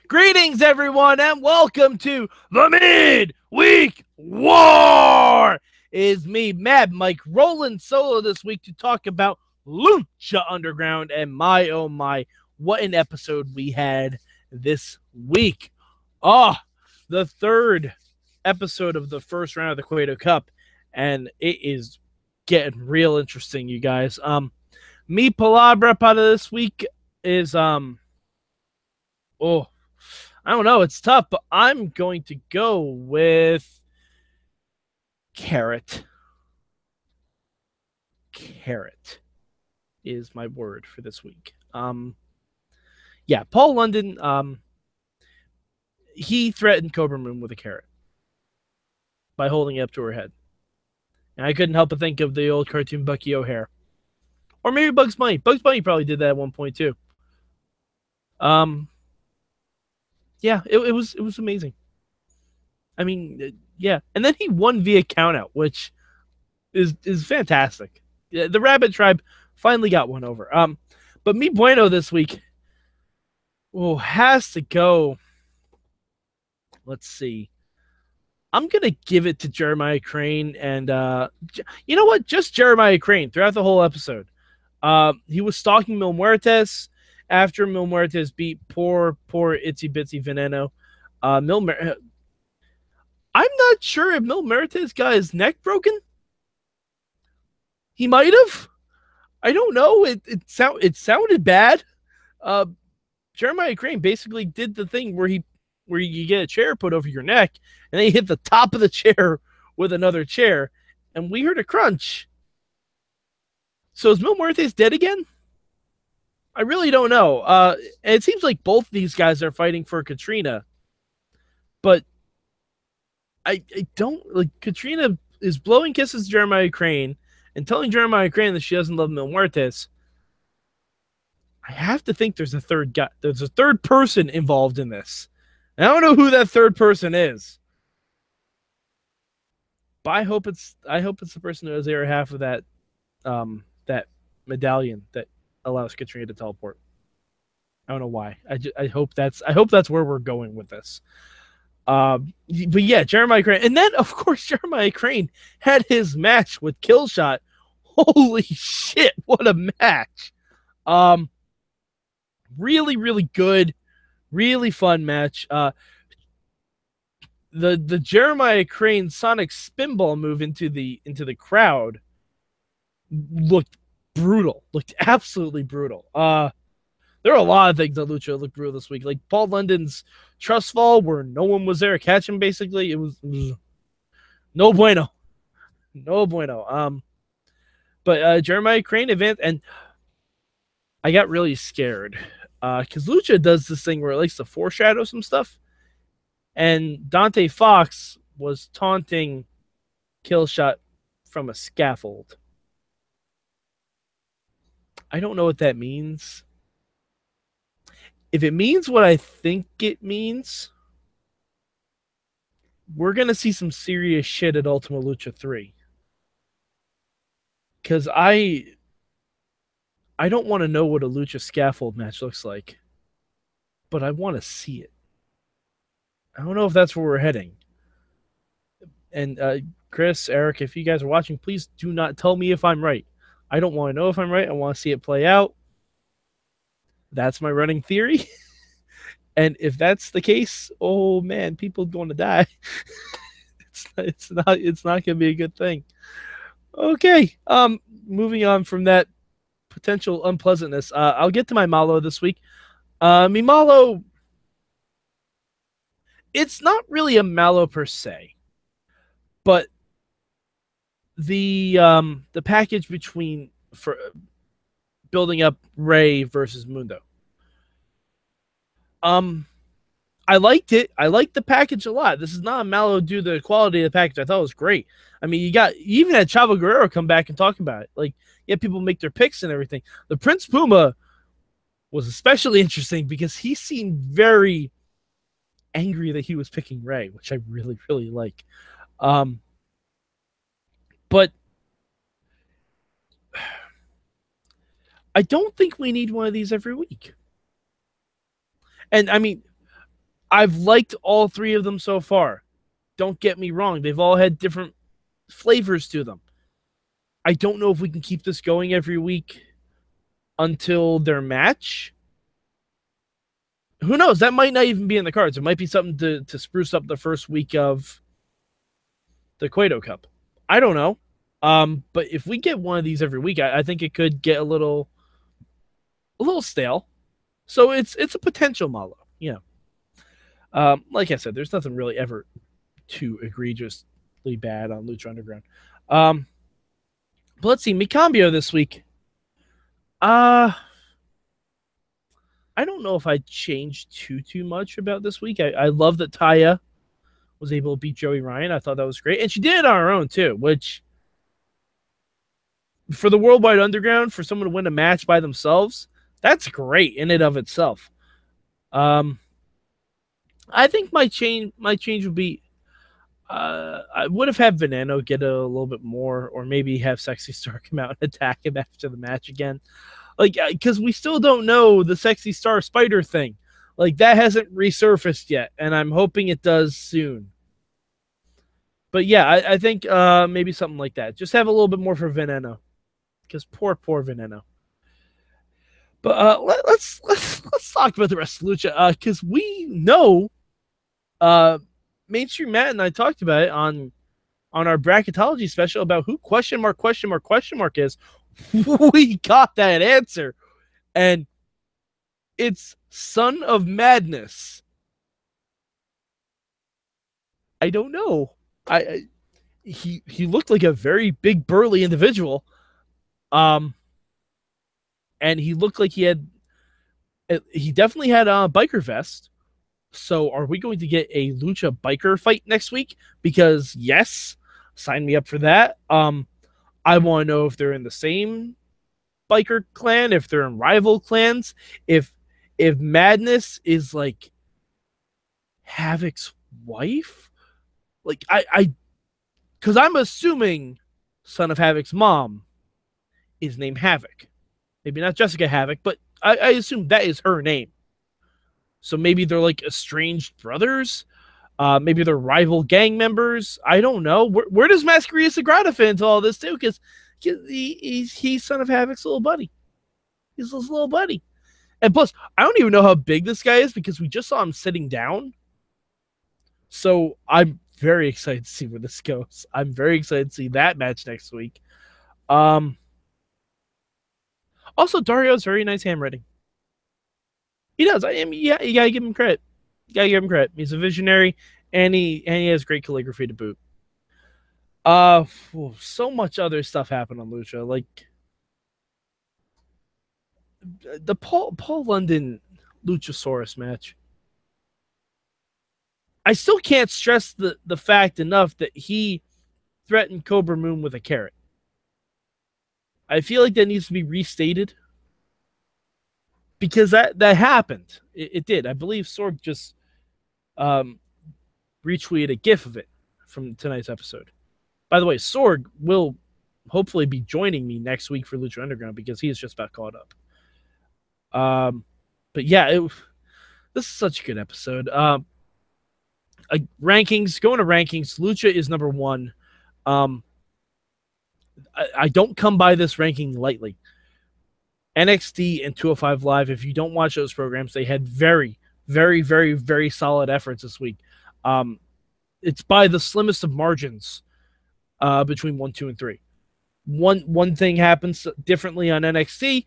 Greetings, everyone, and welcome to the Midweek War. It is me, Mad Mike, rolling solo this week to talk about Lucha Underground, and my, oh my, what an episode we had this week. The third episode of the first round of the Cueto Cup, and it is getting real interesting, you guys. Mi palabra para this week is, I don't know. It's tough, but I'm going to go with carrot. Carrot is my word for this week. Paul London, he threatened Kobra Moon with a carrot by holding it up to her head. And I couldn't help but think of the old cartoon Bucky O'Hare. Or maybe Bugs Bunny. Bugs Bunny probably did that at one point too. It was amazing. I mean, yeah. And then he won via countout, which is fantastic. The Rabbit Tribe finally got one over. But mi bueno this week has to go. Let's see. I'm going to give it to Jeremiah Crane. And you know what? Just Jeremiah Crane throughout the whole episode. He was stalking Mil Muertes after Mil Muertes beat poor Itsy Bitsy Veneno. I'm not sure if Mil Muertes got his neck broken. He might have. I don't know. It sounded bad. Jeremiah Crane basically did the thing where you get a chair put over your neck and then you hit the top of the chair with another chair, and we heard a crunch. So is Mil Muertes dead again? I really don't know. And it seems like both these guys are fighting for Catrina, but I don't like. Catrina is blowing kisses to Jeremiah Crane and telling Jeremiah Crane that she doesn't love Mil Muertes. I have to think there's a third guy. There's a third person involved in this. And I don't know who that third person is, but I hope it's the person who has the other half of that that medallion that allows Catrina to teleport. I don't know why. I hope that's where we're going with this. But yeah, Jeremiah Crane, and then of course Jeremiah Crane had his match with Killshot. Holy shit, what a match! Really, really good, really fun match. The Jeremiah Crane Sonic Spinball move into the crowd looked brutal. Looked absolutely brutal. There are a lot of things that Lucha looked brutal this week. Like Paul London's trust fall where no one was there to catch him, basically. It was no bueno. No bueno. But Jeremiah Crane advanced, and I got really scared. Because Lucha does this thing where it likes to foreshadow some stuff. And Dante Fox was taunting Killshot from a scaffold. I don't know what that means. If it means what I think it means, we're going to see some serious shit at Ultima Lucha 3. Because I don't want to know what a Lucha scaffold match looks like, but I want to see it. I don't know if that's where we're heading. And Chris, Eric, if you guys are watching, please do not tell me if I'm right. I don't want to know if I'm right. I want to see it play out. That's my running theory. And if that's the case, oh man, people are going to die. It's not going to be a good thing. Okay. Moving on from that potential unpleasantness, I'll get to my Malo this week. Mi Malo, it's not really a Malo per se, but the package for building up Ray versus Mundo. I liked it. I liked the package a lot. This is not a Malo due to the quality of the package. I thought it was great. I mean, you even had Chavo Guerrero come back and talk about it. Like, yeah, people make their picks and everything. The Prince Puma was especially interesting because he seemed very angry that he was picking Ray, which I really, really like. But I don't think we need one of these every week. And I mean, I've liked all three of them so far. Don't get me wrong. They've all had different flavors to them. I don't know if we can keep this going every week until their match. Who knows? That might not even be in the cards. It might be something to spruce up the first week of the Cueto Cup. I don't know. But if we get one of these every week, I think it could get a little stale. So it's a potential malo. Yeah. Like I said, there's nothing really ever too egregiously bad on Lucha Underground. But let's see, Mikambio this week. I don't know if I changed too much about this week. I love that Taya was able to beat Joey Ryan. I thought that was great. And she did it on her own too, which for the Worldwide Underground, for someone to win a match by themselves, that's great in and of itself. I think my change would be I would have had Veneno get a little bit more, or maybe have Sexy Star come out and attack him after the match again. Like, because we still don't know the Sexy Star spider thing. Like, that hasn't resurfaced yet, and I'm hoping it does soon. But yeah, I think maybe something like that. Just have a little bit more for Veneno, because poor Veneno. But let's talk about the rest of Lucha, because we know Mainstream Matt and I talked about it on our bracketology special about who question mark is. We got that answer, and it's Son of Madness. I don't know. He looked like a very big burly individual, and he looked like he definitely had a biker vest. So are we going to get a Lucha biker fight next week? Because yes, sign me up for that. I want to know if they're in the same biker clan, if they're in rival clans, if Madness is like Havoc's wife. Like because I'm assuming Son of Havoc's mom is named Havoc. Maybe not Jessica Havoc, but I assume that is her name. So maybe they're like estranged brothers. Maybe they're rival gang members. I don't know. Where does Masquerade Sagrada fit into all this too? Because he's Son of Havoc's little buddy. He's his little buddy. And plus, I don't even know how big this guy is because we just saw him sitting down. So I'm very excited to see where this goes. I'm very excited to see that match next week. Also, Dario's very nice handwriting. He does. I mean, yeah, you gotta give him credit. He's a visionary, and he has great calligraphy to boot. So much other stuff happened on Lucha, like the Paul London Luchasaurus match. I still can't stress the fact enough that he threatened Kobra Moon with a carrot. I feel like that needs to be restated because that happened. It did. I believe Sorg just retweeted a GIF of it from tonight's episode. By the way, Sorg will hopefully be joining me next week for Lucha Underground because he is just about caught up. But yeah, this is such a good episode. Rankings, going to rankings, Lucha is number 1. I don't come by this ranking lightly. NXT and 205 Live, if you don't watch those programs, they had very, very, very, very solid efforts this week. It's by the slimmest of margins between 1, 2, and 3. One thing happens differently on NXT,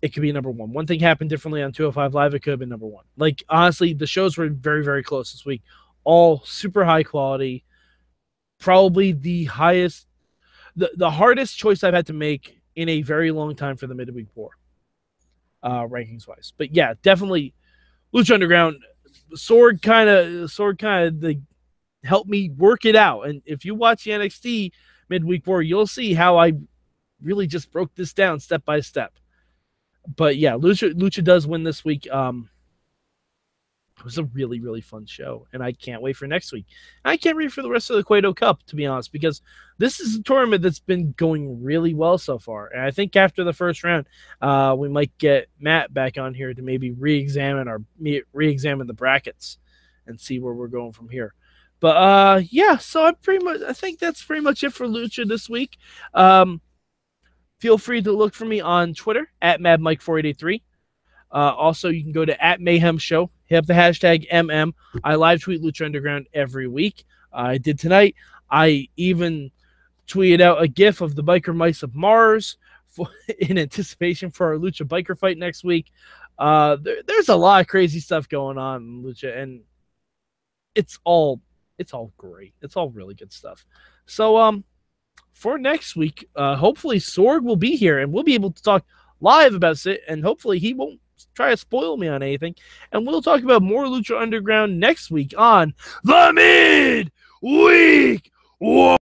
it could be number 1. One thing happened differently on 205 Live, it could have been number 1. Like, honestly, the shows were very, very close this week. All super high quality. Probably the highest, the hardest choice I've had to make in a very long time for the midweek war, rankings wise. But yeah, definitely Lucha Underground. Sorg kind of helped me work it out. And if you watch the NXT midweek war, you'll see how I really just broke this down step by step. But yeah, Lucha does win this week. It was a really, really fun show, and I can't wait for next week. I can't wait for the rest of the Cueto Cup, to be honest, because this is a tournament that's been going really well so far. And I think after the first round, we might get Matt back on here to maybe re-examine the brackets and see where we're going from here. But yeah, so I think that's pretty much it for Lucha this week. Feel free to look for me on Twitter at MadMike4883. Also, you can go to @Mayhem Show. Hit up the hashtag MM. I live tweet Lucha Underground every week. I did tonight. I even tweeted out a GIF of the Biker Mice of Mars in anticipation for our Lucha Biker fight next week. There's a lot of crazy stuff going on in Lucha, and it's all great. It's all really good stuff. So for next week, hopefully Sorg will be here and we'll be able to talk live about it, and hopefully he won't try to spoil me on anything. And we'll talk about more Lucha Underground next week on the Midweek War.